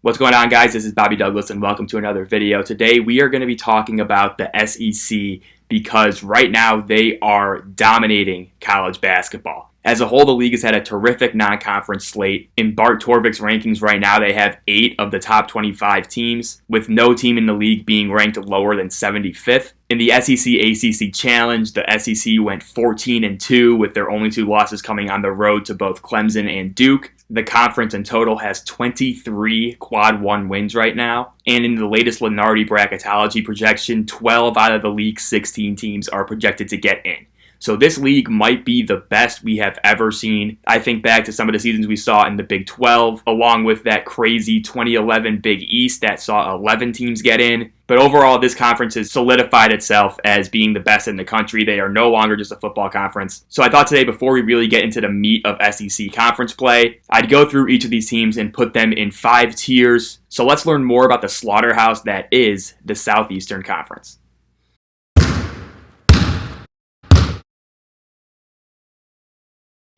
What's going on, guys? This is Bobby Douglas and welcome to another video. Today we are going to be talking about the SEC because right now they are dominating college basketball. As a whole, the league has had a terrific non-conference slate. In Bart Torvik's rankings right now, they have 8 of the top 25 teams, with no team in the league being ranked lower than 75th. In the SEC-ACC Challenge, the SEC went 14-2, with their only 2 losses coming on the road to both Clemson and Duke. The conference in total has 23 quad 1 wins right now. And in the latest Lenardi bracketology projection, 12 out of the league's 16 teams are projected to get in. So this league might be the best we have ever seen. I think back to some of the seasons we saw in the Big 12, along with that crazy 2011 Big East that saw 11 teams get in. But overall, this conference has solidified itself as being the best in the country. They are no longer just a football conference. So I thought today, before we really get into the meat of SEC conference play, I'd go through each of these teams and put them in 5 tiers. So let's learn more about the slaughterhouse that is the Southeastern Conference.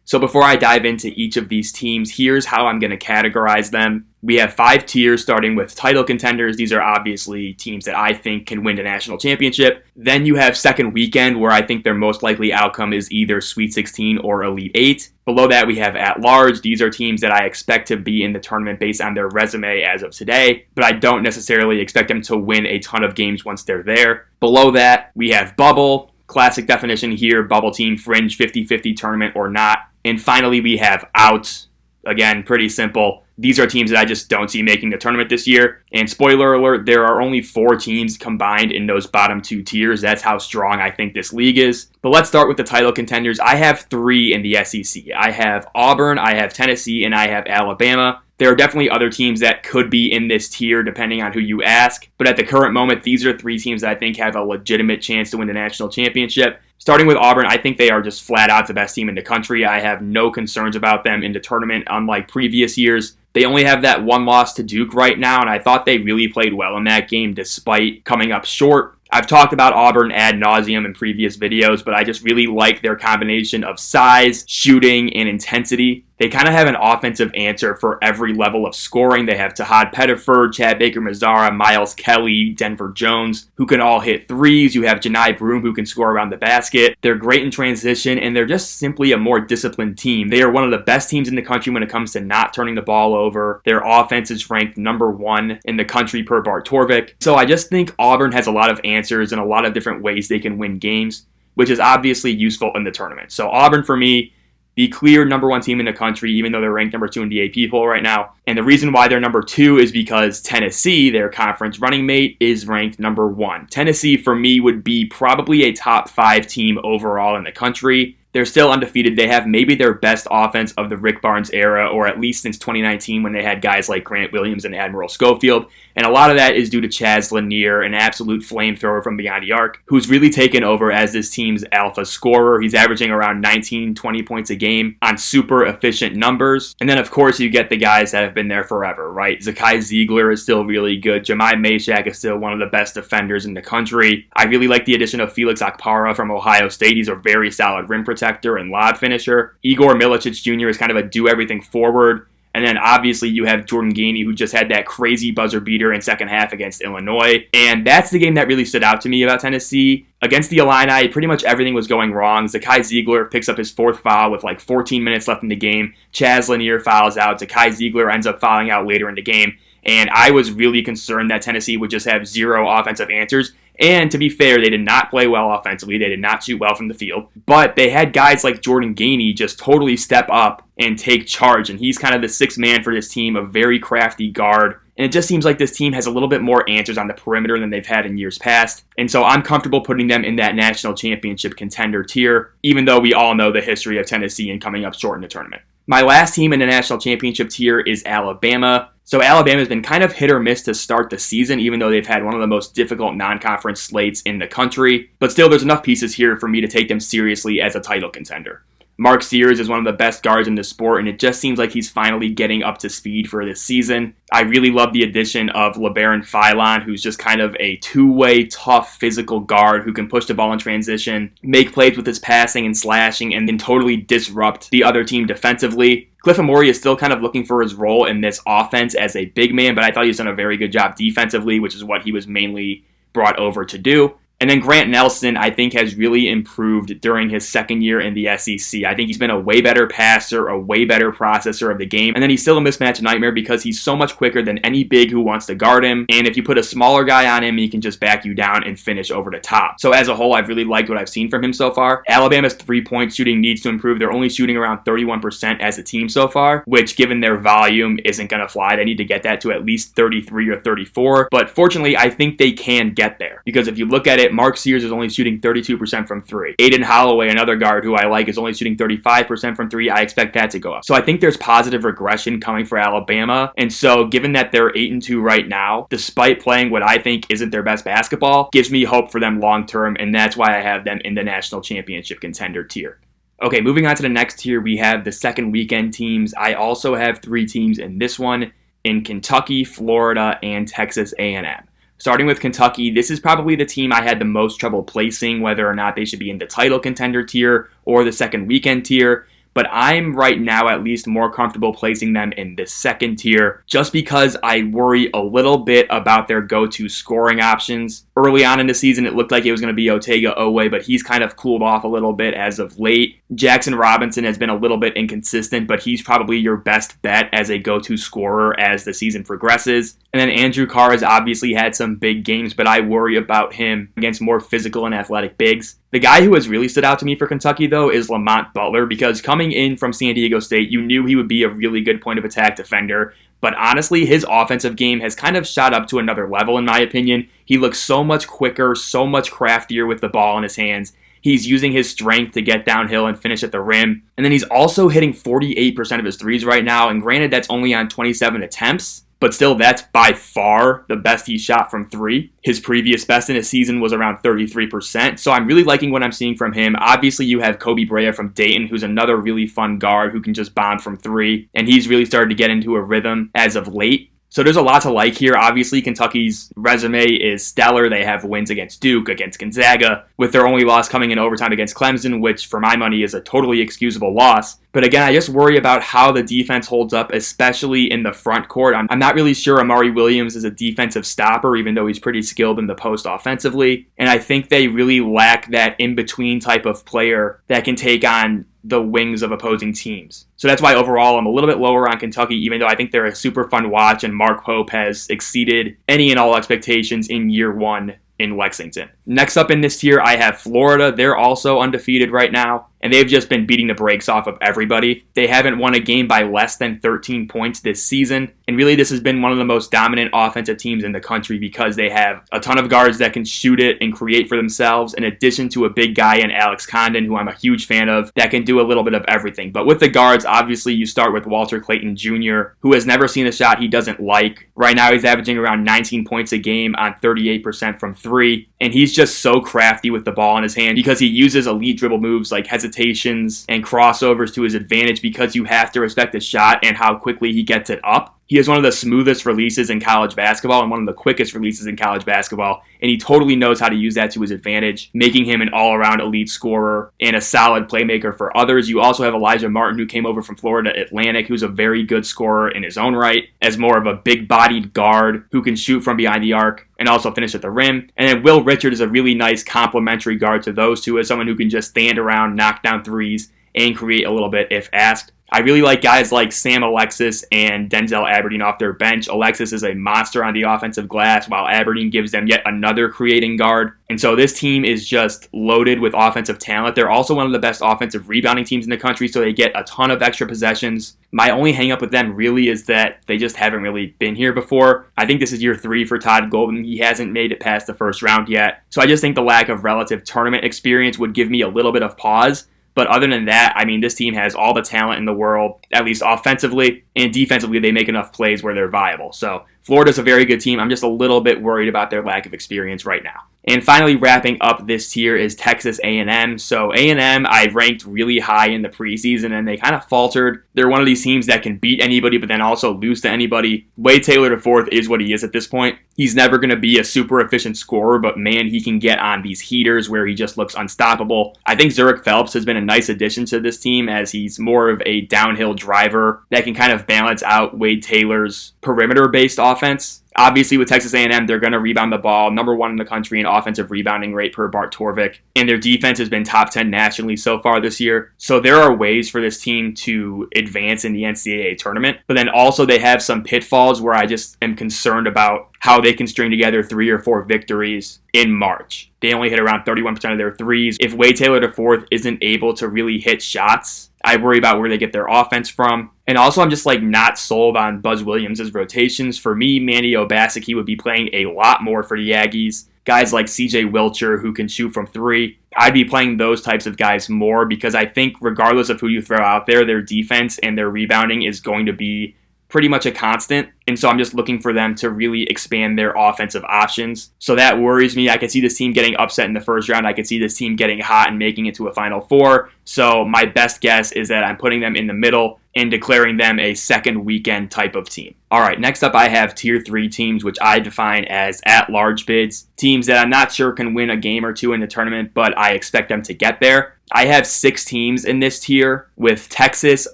So before I dive into each of these teams, here's how I'm going to categorize them. We have 5 tiers, starting with title contenders. These are obviously teams that I think can win the national championship. Then you have second weekend, where I think their most likely outcome is either Sweet 16 or Elite 8. Below that, we have at large. These are teams that I expect to be in the tournament based on their resume as of today, but I don't necessarily expect them to win a ton of games once they're there. Below that, we have bubble. Classic definition here, bubble team, fringe, 50-50 tournament or not. And finally, we have out. Again, pretty simple. These are teams that I just don't see making the tournament this year. And spoiler alert, there are only 4 teams combined in those bottom 2 tiers. That's how strong I think this league is. But let's start with the title contenders. I have 3 in the SEC. I have Auburn, I have Tennessee, and I have Alabama. There are definitely other teams that could be in this tier depending on who you ask. But at the current moment, these are 3 teams that I think have a legitimate chance to win the national championship. Starting with Auburn, I think they are just flat out the best team in the country. I have no concerns about them in the tournament, unlike previous years. They only have that 1 loss to Duke right now, and I thought they really played well in that game despite coming up short. I've talked about Auburn ad nauseum in previous videos, but I just really like their combination of size, shooting, and intensity. They kind of have an offensive answer for every level of scoring. They have Tahad Pettiford, Chad Baker-Mazara, Miles Kelly, Denver Jones, who can all hit threes. You have Janai Broome, who can score around the basket. They're great in transition, and they're just simply a more disciplined team. They are one of the best teams in the country when it comes to not turning the ball over. Their offense is ranked number 1 in the country per Bart Torvik. So I just think Auburn has a lot of answers and a lot of different ways they can win games, which is obviously useful in the tournament. So Auburn, for me, the clear number 1 team in the country, even though they're ranked number 2 in the AP poll right now. And the reason why they're number 2 is because Tennessee, their conference running mate, is ranked number 1. Tennessee, for me, would be probably a top 5 team overall in the country. They're still undefeated. They have maybe their best offense of the Rick Barnes era, or at least since 2019 when they had guys like Grant Williams and Admiral Schofield. And a lot of that is due to Chaz Lanier, an absolute flamethrower from beyond the arc, who's really taken over as this team's alpha scorer. He's averaging around 19, 20 points a game on super efficient numbers. And then, of course, you get the guys that have been there forever, right? Zakai Ziegler is still really good. Jemai Mashack is still one of the best defenders in the country. I really like the addition of Felix Okpara from Ohio State. He's a very solid rim protector and lob finisher. Igor Milicic Jr. is kind of a do-everything forward. And then obviously you have Jordan Gainey, who just had that crazy buzzer beater in second half against Illinois. And that's the game that really stood out to me about Tennessee. Against the Illini, pretty much everything was going wrong. Zakai Ziegler picks up his 4th foul with like 14 minutes left in the game. Chaz Lanier fouls out. Zakai Ziegler ends up fouling out later in the game. And I was really concerned that Tennessee would just have 0 offensive answers. And to be fair, they did not play well offensively. They did not shoot well from the field. But they had guys like Jordan Gainey just totally step up and take charge. And he's kind of the 6th man for this team, a very crafty guard. And it just seems like this team has a little bit more answers on the perimeter than they've had in years past. And so I'm comfortable putting them in that national championship contender tier, even though we all know the history of Tennessee and coming up short in the tournament. My last team in the national championship tier is Alabama. So Alabama's been kind of hit or miss to start the season, even though they've had one of the most difficult non-conference slates in the country. But still, there's enough pieces here for me to take them seriously as a title contender. Mark Sears is one of the best guards in the sport, and it just seems like he's finally getting up to speed for this season. I really love the addition of LeBaron Philon, who's just kind of a two-way, tough, physical guard who can push the ball in transition, make plays with his passing and slashing, and then totally disrupt the other team defensively. Cliff Amore is still kind of looking for his role in this offense as a big man, but I thought he's done a very good job defensively, which is what he was mainly brought over to do. And then Grant Nelson, I think, has really improved during his second year in the SEC. I think he's been a way better passer, a way better processor of the game. And then he's still a mismatch nightmare because he's so much quicker than any big who wants to guard him. And if you put a smaller guy on him, he can just back you down and finish over the top. So as a whole, I've really liked what I've seen from him so far. Alabama's three-point shooting needs to improve. They're only shooting around 31% as a team so far, which given their volume isn't going to fly. They need to get that to at least 33 or 34. But fortunately, I think they can get there. Because if you look at it, Mark Sears is only shooting 32% from three. Aiden Holloway, another guard who I like, is only shooting 35% from three. I expect that to go up. So I think there's positive regression coming for Alabama. And so given that they're 8-2 right now, despite playing what I think isn't their best basketball, gives me hope for them long term. And that's why I have them in the national championship contender tier. Okay, moving on to the next tier, we have the second weekend teams. I also have three teams in this one in Kentucky, Florida, and Texas A&M. Starting with Kentucky, this is probably the team I had the most trouble placing, whether or not they should be in the title contender tier or the second weekend tier. But I'm right now at least more comfortable placing them in the second tier just because I worry a little bit about their go-to scoring options. Early on in the season, it looked like it was going to be Otega Owe, but he's kind of cooled off a little bit as of late. Jackson Robinson has been a little bit inconsistent, but he's probably your best bet as a go-to scorer as the season progresses. And then Andrew Carr has obviously had some big games, but I worry about him against more physical and athletic bigs. The guy who has really stood out to me for Kentucky, though, is Lamont Butler, because coming in from San Diego State, you knew he would be a really good point of attack defender. But honestly, his offensive game has kind of shot up to another level, in my opinion. He looks so much quicker, so much craftier with the ball in his hands. He's using his strength to get downhill and finish at the rim. And then he's also hitting 48% of his threes right now. And granted, that's only on 27 attempts. But still, that's by far the best he shot from three. His previous best in a season was around 33%. So I'm really liking what I'm seeing from him. Obviously, you have Kobe Brea from Dayton, who's another really fun guard who can just bomb from three. And he's really started to get into a rhythm as of late. So there's a lot to like here. Obviously, Kentucky's resume is stellar. They have wins against Duke, against Gonzaga, with their only loss coming in overtime against Clemson, which for my money is a totally excusable loss. But again, I just worry about how the defense holds up, especially in the front court. I'm not really sure Amari Williams is a defensive stopper, even though he's pretty skilled in the post offensively. And I think they really lack that in-between type of player that can take on the wings of opposing teams. So that's why overall I'm a little bit lower on Kentucky, even though I think they're a super fun watch and Mark Pope has exceeded any and all expectations in year one in Lexington. Next up in this tier, I have Florida. They're also undefeated right now, and they've just been beating the brakes off of everybody. They haven't won a game by less than 13 points this season, and really this has been one of the most dominant offensive teams in the country because they have a ton of guards that can shoot it and create for themselves, in addition to a big guy in Alex Condon, who I'm a huge fan of, that can do a little bit of everything. But with the guards, obviously you start with Walter Clayton Jr., who has never seen a shot he doesn't like. Right now he's averaging around 19 points a game on 38% from three, and he's just so crafty with the ball in his hand because he uses elite dribble moves like hesitations and crossovers to his advantage because you have to respect the shot and how quickly he gets it up. He has one of the smoothest releases in college basketball and one of the quickest releases in college basketball, and he totally knows how to use that to his advantage, making him an all-around elite scorer and a solid playmaker for others. You also have Elijah Martin, who came over from Florida Atlantic, who's a very good scorer in his own right, as more of a big-bodied guard who can shoot from behind the arc and also finish at the rim. And then Will Richard is a really nice complementary guard to those two, as someone who can just stand around, knock down threes, and create a little bit if asked. I really like guys like Sam Alexis and Denzel Aberdeen off their bench. Alexis is a monster on the offensive glass, while Aberdeen gives them yet another creating guard. And so this team is just loaded with offensive talent. They're also one of the best offensive rebounding teams in the country, so they get a ton of extra possessions. My only hang-up with them really is that they just haven't really been here before. I think this is year 3 for Todd Golden. He hasn't made it past the first round yet. So I just think the lack of relative tournament experience would give me a little bit of pause. But other than that, I mean, this team has all the talent in the world, at least offensively, and defensively they make enough plays where they're viable. So Florida's a very good team. I'm just a little bit worried about their lack of experience right now. And finally, wrapping up this tier is Texas A&M. So A&M, I ranked really high in the preseason, and they kind of faltered. They're one of these teams that can beat anybody, but then also lose to anybody. Wade Taylor IV is what he is at this point. He's never going to be a super efficient scorer, but man, he can get on these heaters where he just looks unstoppable. I think Zurich Phelps has been a nice addition to this team as he's more of a downhill driver that can kind of balance out Wade Taylor's perimeter-based offense. Obviously, with Texas A&M, they're going to rebound the ball, number 1 in the country in offensive rebounding rate per Bart Torvik, and their defense has been top 10 nationally so far this year. So there are ways for this team to advance in the NCAA tournament, but then also they have some pitfalls where I just am concerned about how they can string together 3 or 4 victories in March. They only hit around 31% of their threes. If Wade Taylor IV isn't able to really hit shots, I worry about where they get their offense from. And also, I'm just not sold on Buzz Williams' rotations. For me, Manny Obaseki would be playing a lot more for the Aggies. Guys like CJ Wilcher who can shoot from 3. I'd be playing those types of guys more because I think regardless of who you throw out there, their defense and their rebounding is going to be pretty much a constant. And so I'm just looking for them to really expand their offensive options. So that worries me. I could see this team getting upset in the first round. I could see this team getting hot and making it to a Final Four. So my best guess is that I'm putting them in the middle and declaring them a second weekend type of team. All right, next up I have Tier 3 teams, which I define as at-large bids. Teams that I'm not sure can win a game or 2 in the tournament, but I expect them to get there. I have 6 teams in this tier with Texas,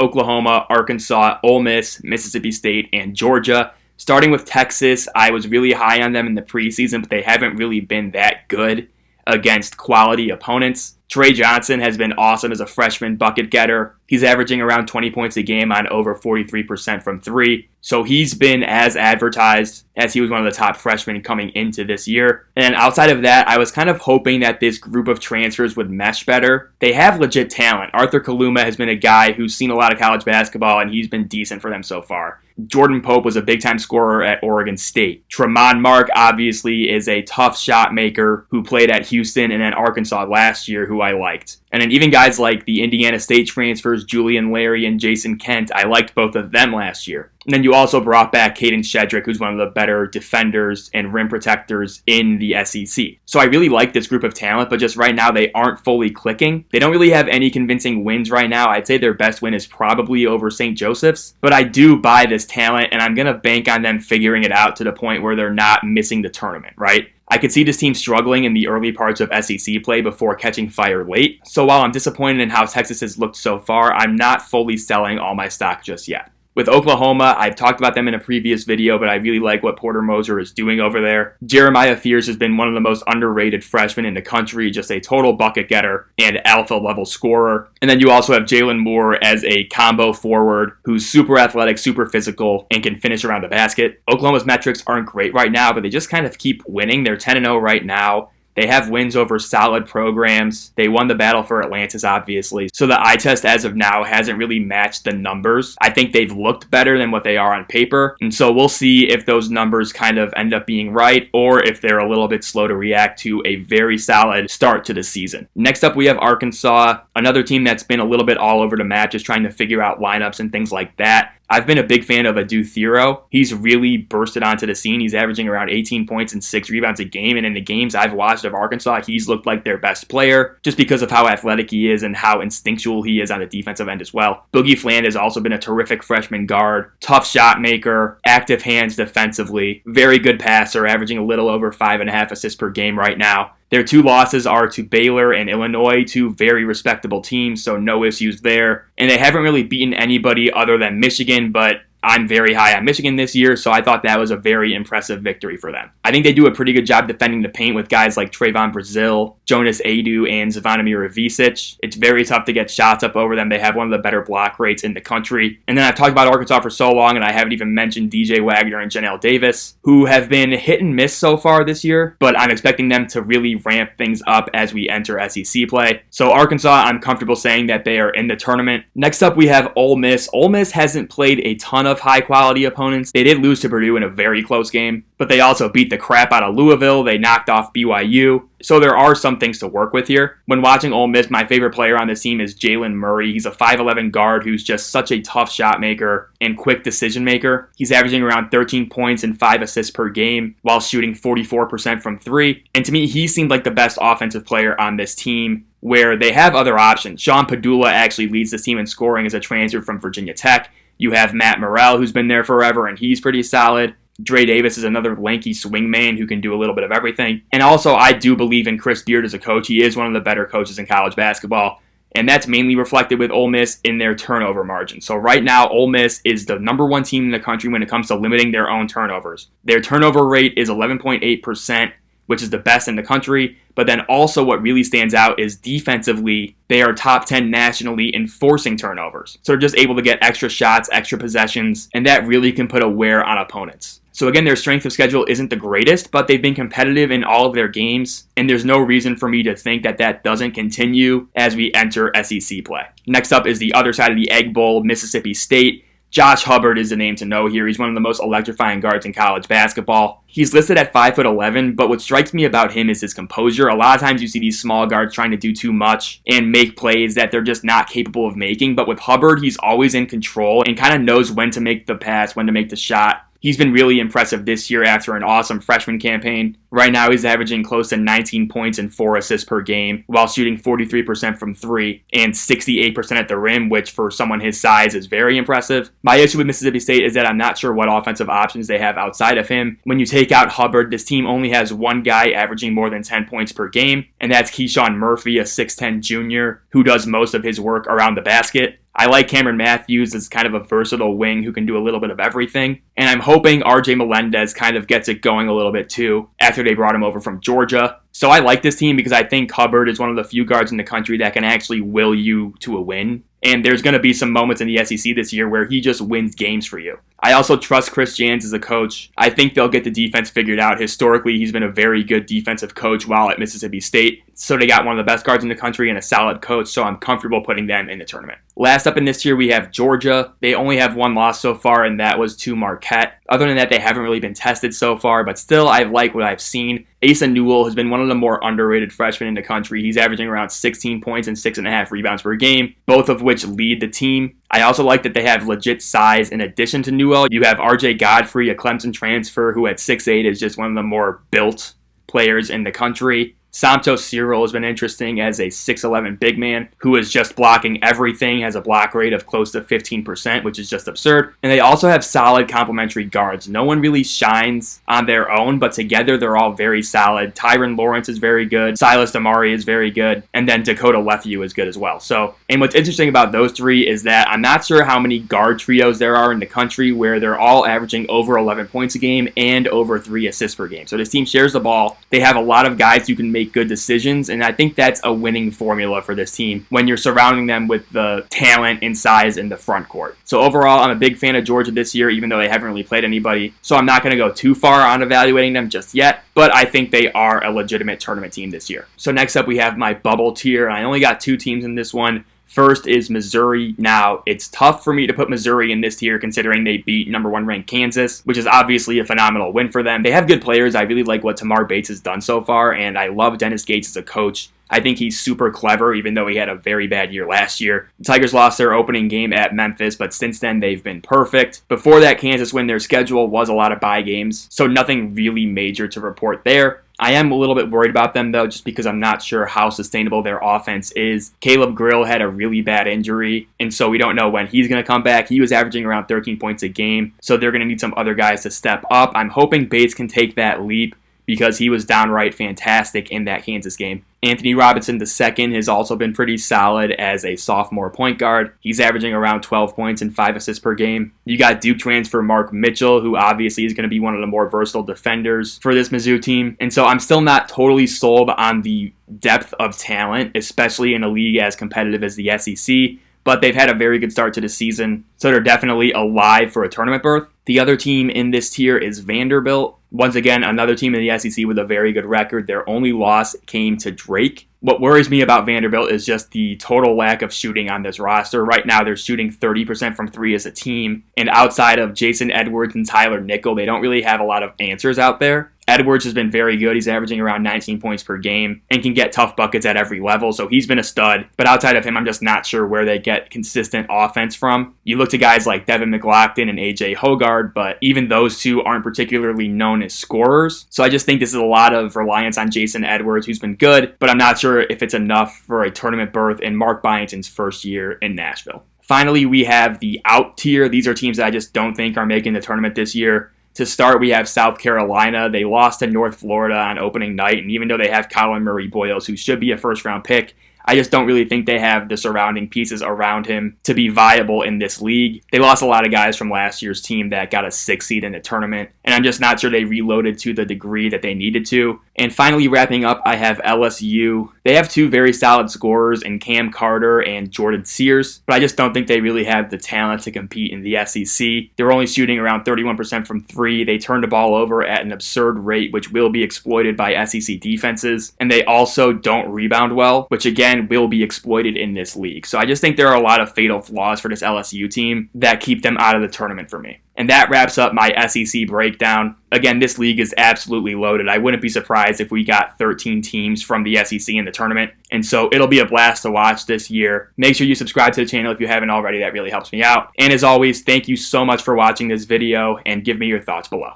Oklahoma, Arkansas, Ole Miss, Mississippi State, and Georgia. Starting with Texas, I was really high on them in the preseason, but they haven't really been that good against quality opponents. Trey Johnson has been awesome as a freshman bucket getter. He's averaging around 20 points a game on over 43% from 3. So he's been as advertised as he was one of the top freshmen coming into this year. And outside of that, I was kind of hoping that this group of transfers would mesh better. They have legit talent. Arthur Kaluma has been a guy who's seen a lot of college basketball, and he's been decent for them so far. Jordan Pope was a big-time scorer at Oregon State. Tremont Mark obviously is a tough shot maker who played at Houston and then Arkansas last year, who I liked. And then even guys like the Indiana State transfers, Julian Larry and Jason Kent, I liked both of them last year. And then you also brought back Caden Shedrick, who's one of the better defenders and rim protectors in the SEC. So I really like this group of talent, but just right now they aren't fully clicking. They don't really have any convincing wins right now. I'd say their best win is probably over St. Joseph's, but I do buy this talent, and I'm going to bank on them figuring it out to the point where they're not missing the tournament, right? I could see this team struggling in the early parts of SEC play before catching fire late. So while I'm disappointed in how Texas has looked so far, I'm not fully selling all my stock just yet. With Oklahoma, I've talked about them in a previous video, but I really like what Porter Moser is doing over there. Jeremiah Fears has been one of the most underrated freshmen in the country, just a total bucket getter and alpha level scorer. And then you also have Jalen Moore as a combo forward who's super athletic, super physical, and can finish around the basket. Oklahoma's metrics aren't great right now, but they just kind of keep winning. They're 10-0 right now. They have wins over solid programs. They won the battle for Atlantis, obviously. So the eye test as of now hasn't really matched the numbers. I think they've looked better than what they are on paper. And so we'll see if those numbers kind of end up being right or if they're a little bit slow to react to a very solid start to the season. Next up, we have Arkansas, another team that's been a little bit all over the map, just trying to figure out lineups and things like that. I've been a big fan of Adu Thero. He's really bursted onto the scene. He's averaging around 18 points and 6 rebounds a game. And in the games I've watched of Arkansas, he's looked like their best player just because of how athletic he is and how instinctual he is on the defensive end as well. Boogie Fland has also been a terrific freshman guard, tough shot maker, active hands defensively, very good passer, averaging a little over 5.5 assists per game right now. Their 2 losses are to Baylor and Illinois, 2 very respectable teams, so no issues there. And they haven't really beaten anybody other than Michigan, but I'm very high on Michigan this year, so I thought that was a very impressive victory for them. I think they do a pretty good job defending the paint with guys like Trayvon Brazil, Jonas Adu, and Zvonimir Ivisic. It's very tough to get shots up over them. They have one of the better block rates in the country. And then I've talked about Arkansas for so long, and I haven't even mentioned DJ Wagner and Janelle Davis, who have been hit and miss so far this year, but I'm expecting them to really ramp things up as we enter SEC play. So Arkansas, I'm comfortable saying that they are in the tournament. Next up, we have Ole Miss. Ole Miss hasn't played a ton of high-quality opponents. They did lose to Purdue in a very close game, but they also beat the crap out of Louisville. They knocked off BYU. So there are some things to work with here. When watching Ole Miss, my favorite player on this team is Jalen Murray. He's a 5'11 guard who's just such a tough shot maker and quick decision maker. He's averaging around 13 points and 5 assists per game while shooting 44% from 3. And to me, he seemed like the best offensive player on this team, where they have other options. Sean Padula actually leads this team in scoring as a transfer from Virginia Tech. You have Matt Morrell, who's been there forever, and he's pretty solid. Dre Davis is another lanky swingman who can do a little bit of everything. And also, I do believe in Chris Beard as a coach. He is one of the better coaches in college basketball. And that's mainly reflected with Ole Miss in their turnover margin. So right now, Ole Miss is the number 1 team in the country when it comes to limiting their own turnovers. Their turnover rate is 11.8%, which is the best in the country. But then also what really stands out is defensively, they are top 10 nationally in forcing turnovers. So they're just able to get extra shots, extra possessions, and that really can put a wear on opponents. So again, their strength of schedule isn't the greatest, but they've been competitive in all of their games, and there's no reason for me to think that that doesn't continue as we enter SEC play. Next up is the other side of the Egg Bowl, Mississippi State. Josh Hubbard is the name to know here. He's one of the most electrifying guards in college basketball. He's listed at 5'11", but what strikes me about him is his composure. A lot of times you see these small guards trying to do too much and make plays that they're just not capable of making. But with Hubbard, he's always in control and kind of knows when to make the pass, when to make the shot. He's been really impressive this year after an awesome freshman campaign. Right now, he's averaging close to 19 points and 4 assists per game while shooting 43% from 3 and 68% at the rim, which for someone his size is very impressive. My issue with Mississippi State is that I'm not sure what offensive options they have outside of him. When you take out Hubbard, this team only has one guy averaging more than 10 points per game, and that's Keyshawn Murphy, a 6'10 junior who does most of his work around the basket. I like Cameron Matthews as kind of a versatile wing who can do a little bit of everything. And I'm hoping RJ Melendez kind of gets it going a little bit too after they brought him over from Georgia. So I like this team because I think Hubbard is one of the few guards in the country that can actually will you to a win. And there's going to be some moments in the SEC this year where he just wins games for you. I also trust Chris Jans as a coach. I think they'll get the defense figured out. Historically, he's been a very good defensive coach while at Mississippi State. So they got one of the best guards in the country and a solid coach, so I'm comfortable putting them in the tournament. Last up in this year, we have Georgia. They only have one loss so far, and that was to Marquette. Other than that, they haven't really been tested so far, but still, I like what I've seen. Asa Newell has been one of the more underrated freshmen in the country. He's averaging around 16 points and 6.5 rebounds per game, both of which lead the team. I also like that they have legit size in addition to Newell. You have RJ Godfrey, a Clemson transfer, who at 6'8 is just one of the more built players in the country. Santos Cyril has been interesting as a 6'11 big man who is just blocking everything, has a block rate of close to 15%, which is just absurd. And they also have solid complementary guards. No one really shines on their own, but together they're all very solid. Tyron Lawrence is very good. Silas Damari is very good. And then Dakota Lefew is good as well. And what's interesting about those three is that I'm not sure how many guard trios there are in the country where they're all averaging over 11 points a game and over 3 assists per game. So this team shares the ball. They have a lot of guys who can make good decisions, and I think that's a winning formula for this team when you're surrounding them with the talent and size in the front court. So overall, I'm a big fan of Georgia this year, even though they haven't really played anybody. So I'm not going to go too far on evaluating them just yet, but I think they are a legitimate tournament team this year. So next up, we have my bubble tier. I only got 2 teams in this one. First is Missouri. Now, it's tough for me to put Missouri in this tier considering they beat number 1 ranked Kansas, which is obviously a phenomenal win for them. They have good players. I really like what Tamar Bates has done so far, and I love Dennis Gates as a coach. I think he's super clever, even though he had a very bad year last year. The Tigers lost their opening game at Memphis, but since then they've been perfect. Before that Kansas win, their schedule was a lot of bye games, so nothing really major to report there. I am a little bit worried about them, though, just because I'm not sure how sustainable their offense is. Caleb Grill had a really bad injury, and so we don't know when he's going to come back. He was averaging around 13 points a game, so they're going to need some other guys to step up. I'm hoping Bates can take that leap because he was downright fantastic in that Kansas game. Anthony Robinson II has also been pretty solid as a sophomore point guard. He's averaging around 12 points and 5 assists per game. You got Duke transfer Mark Mitchell, who obviously is going to be one of the more versatile defenders for this Mizzou team. And so I'm still not totally sold on the depth of talent, especially in a league as competitive as the SEC. But they've had a very good start to the season, so they're definitely alive for a tournament berth. The other team in this tier is Vanderbilt. Once again, another team in the SEC with a very good record. Their only loss came to Drake. What worries me about Vanderbilt is just the total lack of shooting on this roster. Right now, they're shooting 30% from three as a team, and outside of Jason Edwards and Tyler Nickel, they don't really have a lot of answers out there. Edwards has been very good. He's averaging around 19 points per game and can get tough buckets at every level, so he's been a stud. But outside of him, I'm just not sure where they get consistent offense from. You look to guys like Devin McLaughlin and AJ Hogard, but even those two aren't particularly known as scorers. So I just think this is a lot of reliance on Jason Edwards, who's been good, but I'm not sure if it's enough for a tournament berth in Mark Byington's first year in Nashville. Finally, we have the out tier. These are teams that I just don't think are making the tournament this year. To start, we have South Carolina. They lost to North Florida on opening night, and even though they have Colin Murray-Boyles, who should be a first-round pick, I just don't really think they have the surrounding pieces around him to be viable in this league. They lost a lot of guys from last year's team that got a 6th seed in the tournament, and I'm just not sure they reloaded to the degree that they needed to. And finally, wrapping up, I have LSU. They have two very solid scorers in Cam Carter and Jordan Sears, but I just don't think they really have the talent to compete in the SEC. They're only shooting around 31% from three. They turn the ball over at an absurd rate, which will be exploited by SEC defenses, and they also don't rebound well, which again will be exploited in this league. So I just think there are a lot of fatal flaws for this LSU team that keep them out of the tournament for me. And that wraps up my SEC breakdown. Again, this league is absolutely loaded. I wouldn't be surprised if we got 13 teams from the SEC in the tournament. And so it'll be a blast to watch this year. Make sure you subscribe to the channel if you haven't already. That really helps me out. And as always, thank you so much for watching this video, and give me your thoughts below.